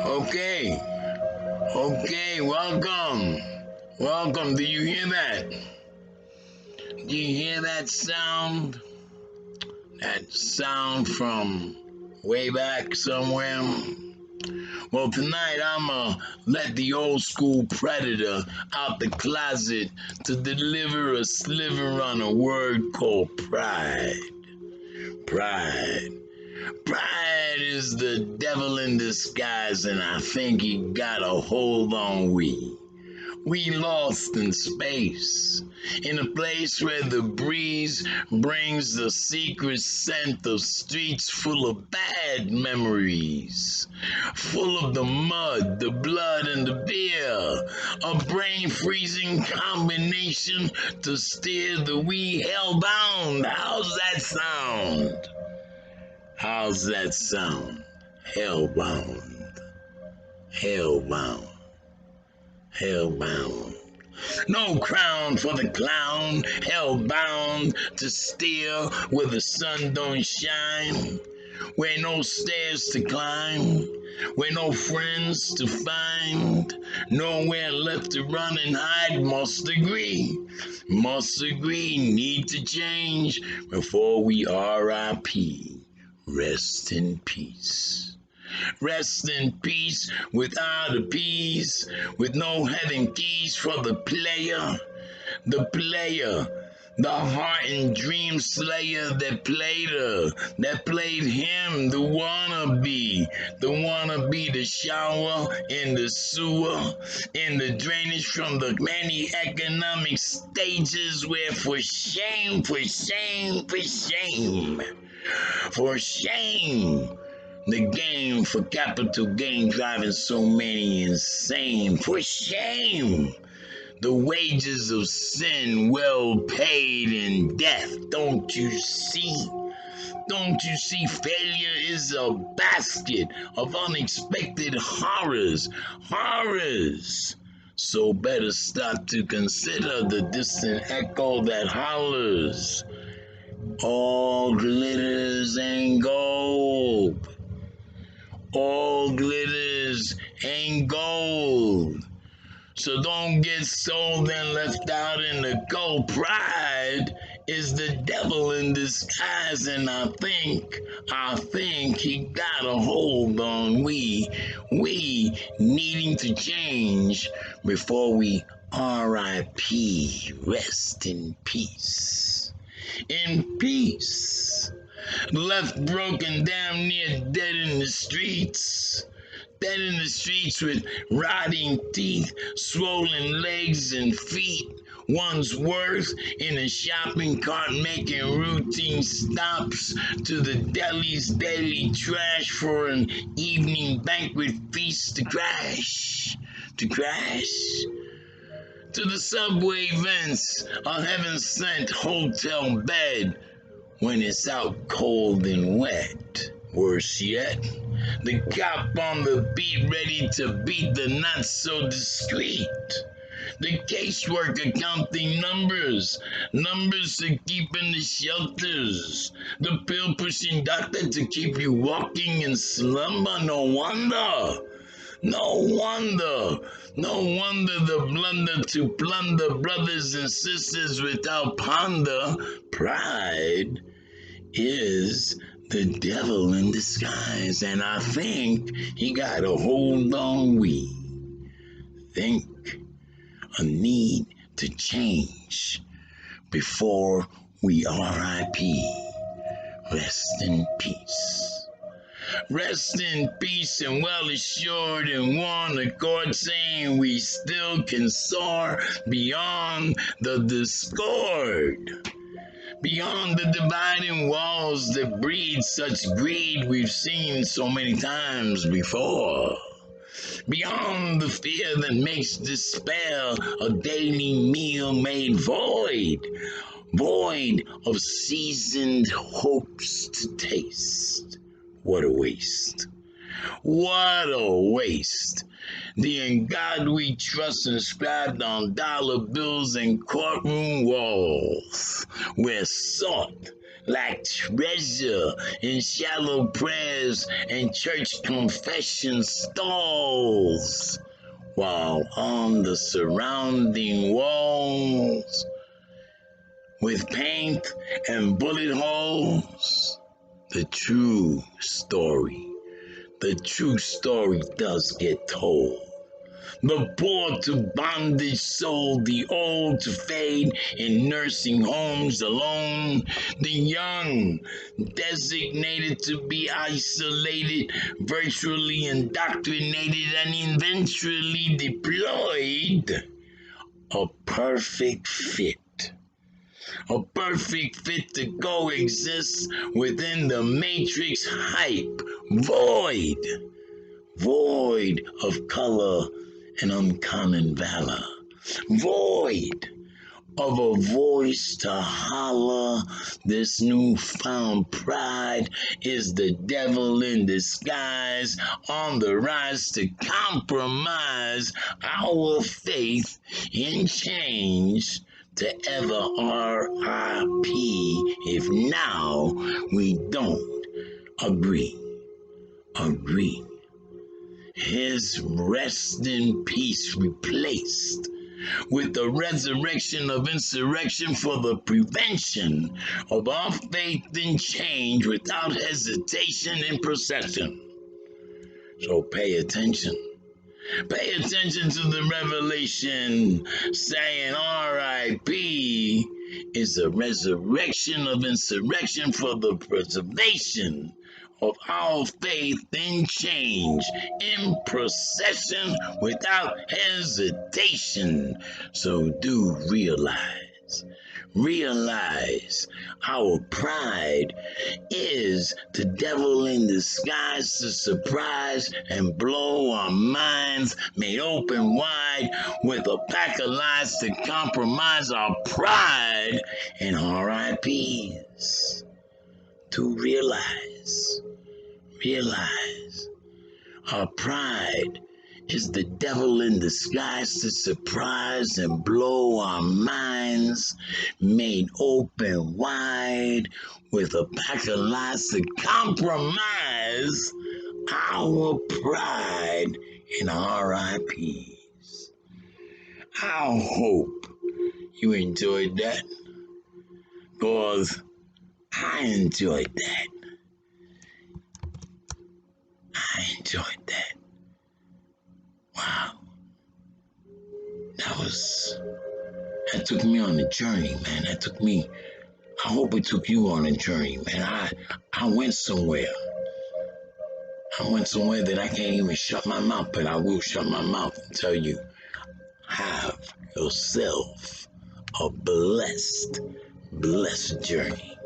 Okay, okay, welcome. Welcome. Do you hear that? Do you hear that sound? That sound from way back somewhere? Well, tonight I'ma let the old school predator out the closet to deliver a sliver on a word called pride. Pride. Pride is the devil in disguise, and I think he got a hold on we. We lost in space, in a place where the breeze brings the secret scent of streets full of bad memories, full of the mud, the blood, and the beer, a brain freezing combination to steer the we hellbound. How's that sound? How's that sound? Hellbound, hellbound, hellbound. No crown for the clown, hellbound to steer where the sun don't shine, where no stairs to climb, where no friends to find, nowhere left to run and hide. Must agree, need to change before we R.I.P. Rest in peace. Rest in peace without a peace, with no heaven keys for the player, the heart and dream slayer that played her, that played him, the wannabe, the shower in the sewer, in the drainage from the many economic stages where for shame, for shame, for shame, for shame. The game for capital gain driving so many insane. For shame! The wages of sin well paid in death. Don't you see? Don't you see? Failure is a basket of unexpected horrors. Horrors! So better stop to consider the distant echo that hollers. All glitters and gold. All glitters ain't gold. So don't get sold and left out in the cold. Pride is the devil in disguise, and I think he got a hold on we needing to change before we R.I.P. Rest in peace. In peace. Left broken, damn near dead in the streets. Dead in the streets with rotting teeth, swollen legs and feet. One's worth in a shopping cart making routine stops to the deli's daily trash for an evening banquet feast to crash. To crash. To the subway vents, a heaven sent hotel bed when it's out cold and wet. Worse yet, the cop on the beat ready to beat the not so discreet. The caseworker counting numbers to keep in the shelters. The pill pushing doctor to keep you walking in slumber. No wonder the blunder to plunder brothers and sisters without ponder. Pride is the devil in disguise, and I think he got a hold on we. Think a need to change before we R.I.P. Rest in peace. Rest in peace and well assured in one accord, saying we still can soar beyond the discord. Beyond the dividing walls that breed such greed we've seen so many times before. Beyond the fear that makes despair a daily meal made void. Void of seasoned hopes to taste. What a waste. What a waste. The in God we trust inscribed on dollar bills and courtroom walls, where sought like treasure in shallow prayers and church confession stalls, while on the surrounding walls, with paint and bullet holes, the true story, the true story does get told. The poor to bondage sold, the old to fade in nursing homes alone, the young designated to be isolated, virtually indoctrinated, and eventually deployed. A perfect fit. A perfect fit to coexist within the matrix hype void of color and uncommon valor, void of a voice to holler. This newfound pride is the devil in disguise, on the rise to compromise our faith in change to ever RIP if now we don't agree. His rest in peace replaced with the resurrection of insurrection for the prevention of our faith in change without hesitation in procession. So pay attention. Pay attention to the revelation saying RIP is a resurrection of insurrection for the preservation of our faith in change, in procession without hesitation. So do realize our pride is the devil in disguise to surprise and blow our minds made open wide with a pack of lies to compromise our pride and RIPs. To realize our pride is the devil in disguise to surprise and blow our minds made open wide with a pack of lies to compromise our pride in RIPs. I hope you enjoyed that, because I enjoyed that. Wow. That took me on a journey, man. I hope it took you on a journey, man. I went somewhere. That I can't even shut my mouth, but I will shut my mouth and tell you, have yourself a blessed journey.